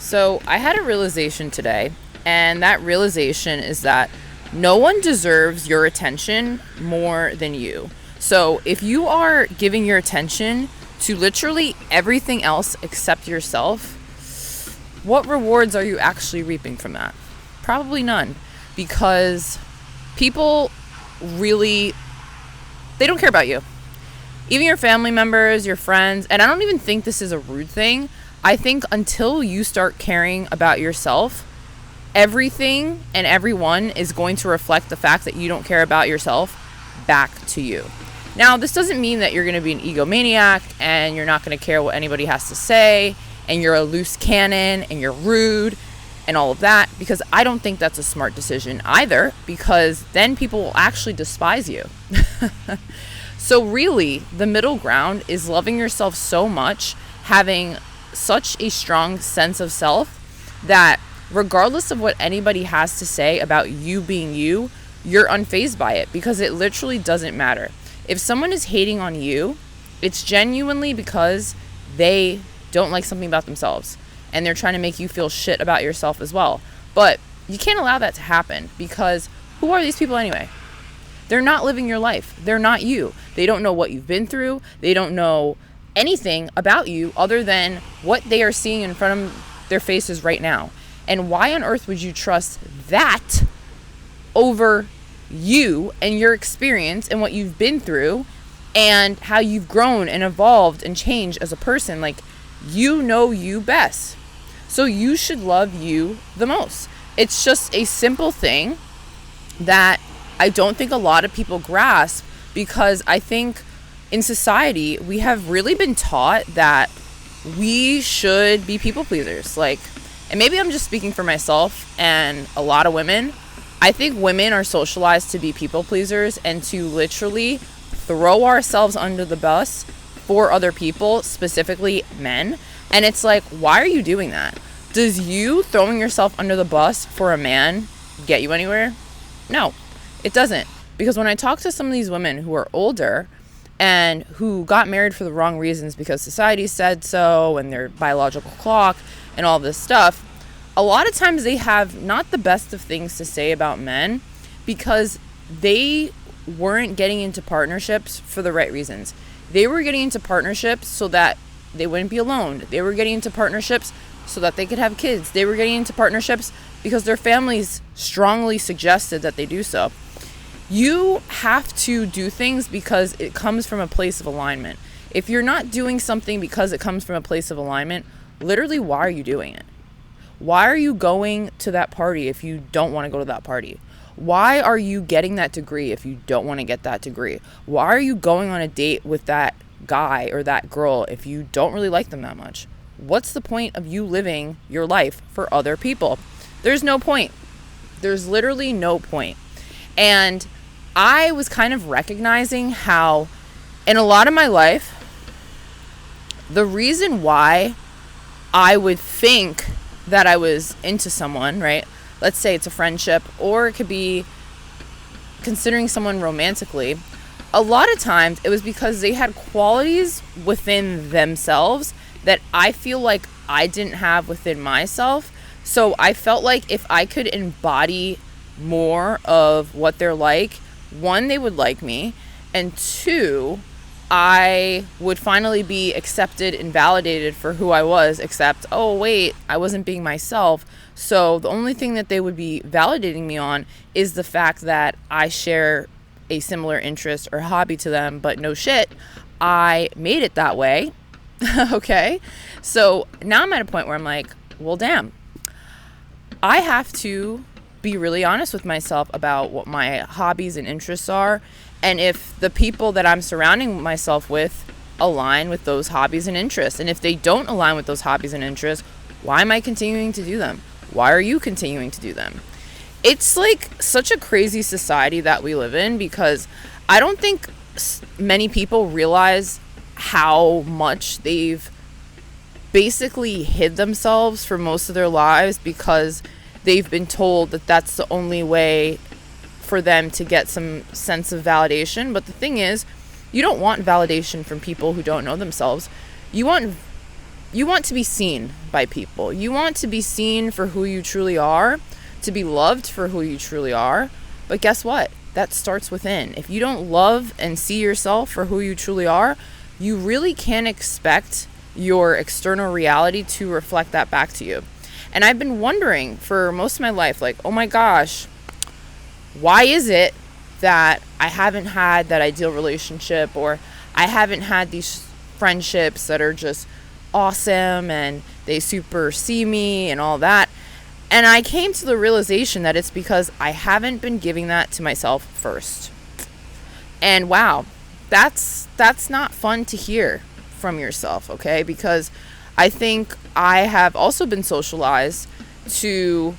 So I had a realization today, and that realization is that no one deserves your attention more than you. So if you are giving your attention to literally everything else except yourself, what rewards are you actually reaping from that? Probably none, because people really, they don't care about you. Even your family members, your friends, and I don't even think this is a rude thing. I think until you start caring about yourself, everything and everyone is going to reflect the fact that you don't care about yourself back to you. Now, this doesn't mean that you're going to be an egomaniac and you're not going to care what anybody has to say and you're a loose cannon and you're rude and all of that, because I don't think that's a smart decision either, because then people will actually despise you. So really, the middle ground is loving yourself so much, having such a strong sense of self that regardless of what anybody has to say about you being you, you're unfazed by it, because it literally doesn't matter. If someone is hating on you, it's genuinely because they don't like something about themselves and they're trying to make you feel shit about yourself as well. But you can't allow that to happen, because who are these people anyway? They're not living your life. They're not you. They don't know what you've been through. They don't know anything about you other than what they are seeing in front of their faces right now. And why on earth would you trust that over you and your experience and what you've been through and how you've grown and evolved and changed as a person? Like, you know you best. So you should love you the most. It's just a simple thing that I don't think a lot of people grasp, because I think in society we have really been taught that we should be people pleasers. Like, and maybe I'm just speaking for myself and a lot of women. I think women are socialized to be people pleasers and to literally throw ourselves under the bus for other people, specifically men. And it's like, why are you doing that? Does you throwing yourself under the bus for a man get you anywhere? No, it doesn't. Because when I talk to some of these women who are older and who got married for the wrong reasons because society said so and their biological clock and all this stuff, a lot of times they have not the best of things to say about men, because they weren't getting into partnerships for the right reasons. They were getting into partnerships so that they wouldn't be alone. They were getting into partnerships so that they could have kids. They were getting into partnerships because their families strongly suggested that they do so. You have to do things because it comes from a place of alignment. If you're not doing something because it comes from a place of alignment, literally, why are you doing it? Why are you going to that party if you don't want to go to that party? Why are you getting that degree if you don't want to get that degree? Why are you going on a date with that guy or that girl if you don't really like them that much? What's the point of you living your life for other people? There's no point. There's literally no point. And I was kind of recognizing how in a lot of my life, the reason why I would think that I was into someone, right? Let's say it's a friendship, or it could be considering someone romantically. A lot of times it was because they had qualities within themselves that I feel like I didn't have within myself. So I felt like if I could embody more of what they're like, one, they would like me, and two, I would finally be accepted and validated for who I was, except, oh wait, I wasn't being myself. So the only thing that they would be validating me on is the fact that I share a similar interest or hobby to them, but no shit, I made it that way. Okay? So now I'm at a point where I'm like, well, damn, I have to be really honest with myself about what my hobbies and interests are, and if the people that I'm surrounding myself with align with those hobbies and interests. And if they don't align with those hobbies and interests, why am I continuing to do them? Why are you continuing to do them? It's like such a crazy society that we live in, because I don't think many people realize how much they've basically hid themselves for most of their lives, because they've been told that that's the only way for them to get some sense of validation. But the thing is, you don't want validation from people who don't know themselves. You want you want to be seen by people. You want to be seen for who you truly are, to be loved for who you truly are. But guess what? That starts within. If you don't love and see yourself for who you truly are, you really can't expect your external reality to reflect that back to you. And I've been wondering for most of my life, like, oh my gosh, why is it that I haven't had that ideal relationship, or I haven't had these friendships that are just awesome and they super see me and all that? And I came to the realization that it's because I haven't been giving that to myself first. And wow, that's not fun to hear from yourself, okay? Because I think I have also been socialized to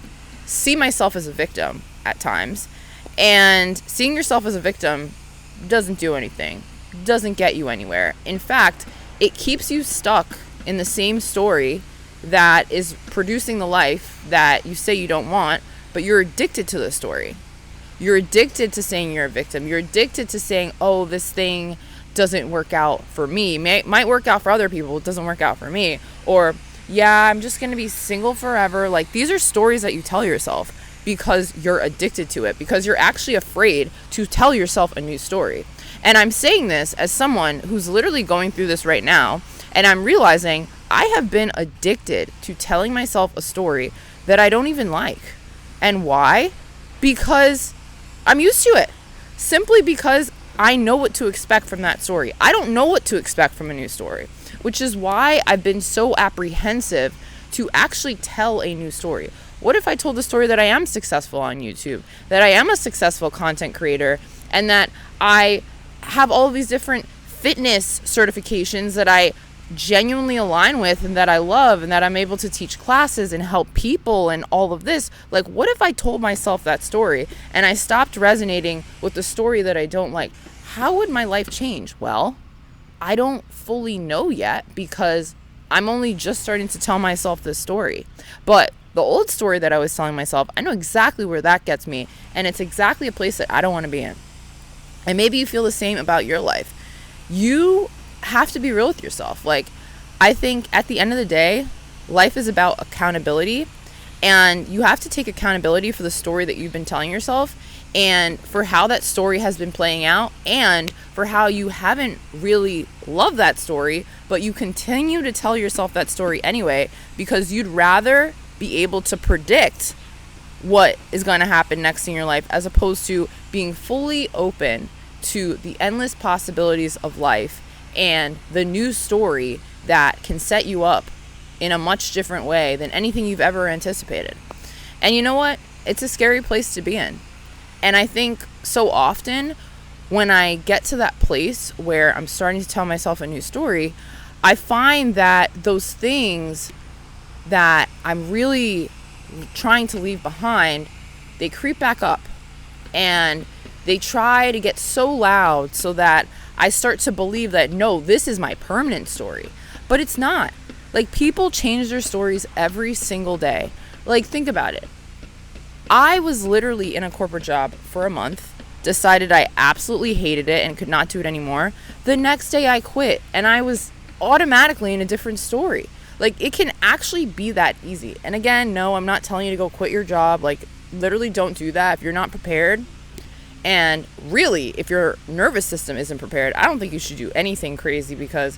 see myself as a victim at times. And seeing yourself as a victim doesn't do anything, doesn't get you anywhere. In fact, it keeps you stuck in the same story that is producing the life that you say you don't want, but you're addicted to the story. You're addicted to saying you're a victim. You're addicted to saying, oh, this thing doesn't work out for me. Might work out for other people. It doesn't work out for me. Or, yeah, I'm just going to be single forever. Like, these are stories that you tell yourself because you're addicted to it, because you're actually afraid to tell yourself a new story. And I'm saying this as someone who's literally going through this right now, and I'm realizing I have been addicted to telling myself a story that I don't even like. And why? Because I'm used to it. Simply because I know what to expect from that story. I don't know what to expect from a new story, which is why I've been so apprehensive to actually tell a new story. What if I told the story that I am successful on YouTube, that I am a successful content creator, and that I have all of these different fitness certifications that I genuinely align with and that I love, and that I'm able to teach classes and help people and all of this? Like, what if I told myself that story and I stopped resonating with the story that I don't like? How would my life change? Well, I don't fully know yet, because I'm only just starting to tell myself this story. But the old story that I was telling myself, I know exactly where that gets me, and it's exactly a place that I don't want to be in. And maybe you feel the same about your life. You have to be real with yourself. Like, I think at the end of the day, life is about accountability, and you have to take accountability for the story that you've been telling yourself, and for how that story has been playing out, and for how you haven't really loved that story, but you continue to tell yourself that story anyway, because you'd rather be able to predict what is going to happen next in your life, as opposed to being fully open to the endless possibilities of life and the new story that can set you up in a much different way than anything you've ever anticipated. And you know what? It's a scary place to be in. And I think so often when I get to that place where I'm starting to tell myself a new story, I find that those things that I'm really trying to leave behind, they creep back up, and they try to get so loud so that I start to believe that, no, this is my permanent story. But it's not. Like, people change their stories every single day. Like, think about it. I was literally in a corporate job for a month, decided I absolutely hated it and could not do it anymore. The next day I quit, and I was automatically in a different story. Like, it can actually be that easy. And again, no, I'm not telling you to go quit your job. Like, literally don't do that if you're not prepared. And really, if your nervous system isn't prepared, I don't think you should do anything crazy, because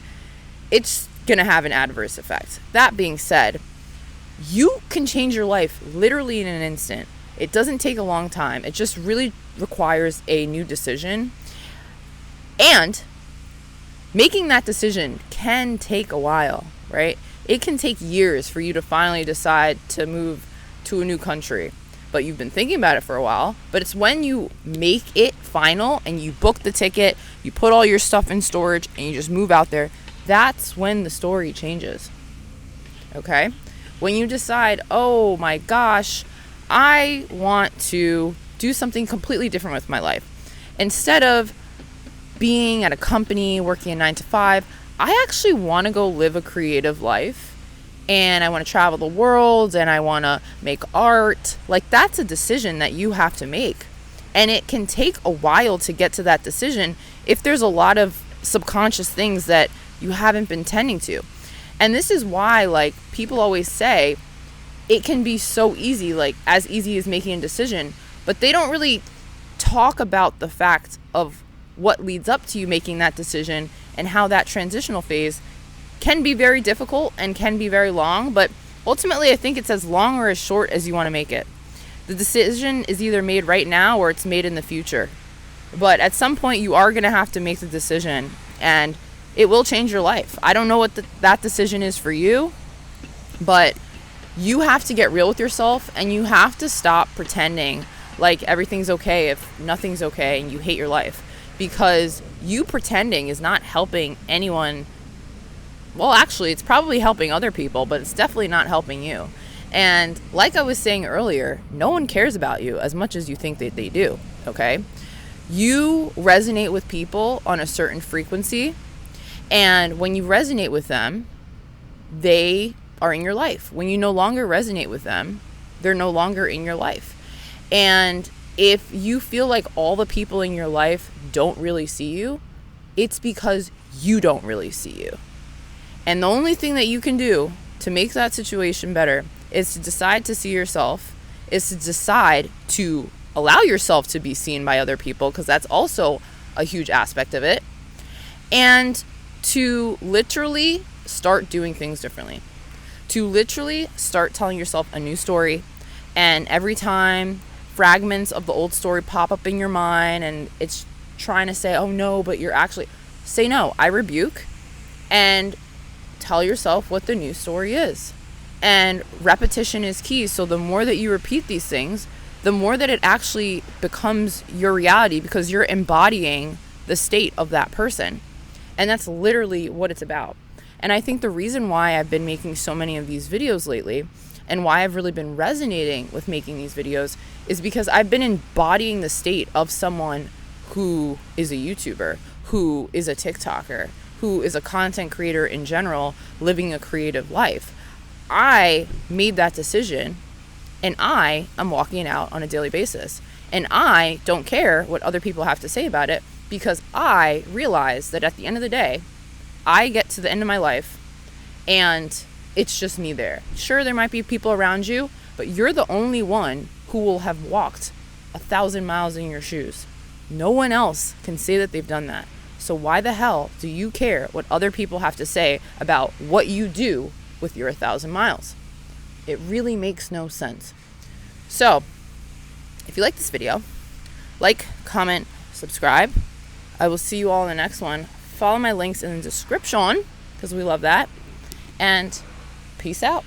it's going to have an adverse effect. That being said, you can change your life literally in an instant. It doesn't take a long time. It just really requires a new decision. And making that decision can take a while, right? It can take years for you to finally decide to move to a new country. But you've been thinking about it for a while. But it's when you make it final and you book the ticket, you put all your stuff in storage, and you just move out there, that's when the story changes. Okay? When you decide, oh my gosh, I want to do something completely different with my life. Instead of being at a company, working a 9 to 5, I actually want to go live a creative life. And I want to travel the world, and I want to make art. Like, that's a decision that you have to make. And it can take a while to get to that decision if there's a lot of subconscious things that you haven't been tending to. And this is why, like, people always say it can be so easy, like as easy as making a decision, but they don't really talk about the fact of what leads up to you making that decision and how that transitional phase can be very difficult and can be very long. But ultimately, I think it's as long or as short as you want to make it. The decision is either made right now or it's made in the future. But at some point, you are going to have to make the decision, and it will change your life. I don't know what that decision is for you, but you have to get real with yourself, and you have to stop pretending like everything's okay if nothing's okay and you hate your life, because you pretending is not helping anyone. Well, actually, it's probably helping other people, but it's definitely not helping you. And like I was saying earlier, no one cares about you as much as you think that they do, okay? You resonate with people on a certain frequency, and when you resonate with them, they are in your life. When you no longer resonate with them, they're no longer in your life. And if you feel like all the people in your life don't really see you, it's because you don't really see you. And the only thing that you can do to make that situation better is to decide to see yourself, is to decide to allow yourself to be seen by other people, because that's also a huge aspect of it, and to literally start doing things differently. To literally start telling yourself a new story, and every time fragments of the old story pop up in your mind and it's trying to say, oh no, but you're actually, say no, I rebuke, and tell yourself what the new story is. And repetition is key. So the more that you repeat these things, the more that it actually becomes your reality, because you're embodying the state of that person. And that's literally what it's about. And I think the reason why I've been making so many of these videos lately, and why I've really been resonating with making these videos, is because I've been embodying the state of someone who is a YouTuber, who is a TikToker, who is a content creator in general, living a creative life. I made that decision, and I am walking it out on a daily basis. And I don't care what other people have to say about it, because I realize that at the end of the day, I get to the end of my life and it's just me there. Sure, there might be people around you, but you're the only one who will have walked 1,000 miles in your shoes. No one else can say that they've done that. So why the hell do you care what other people have to say about what you do with your 1,000 miles? It really makes no sense. So if you like this video, like, comment, subscribe. I will see you all in the next one. Follow my links in the description, because we love that. And peace out.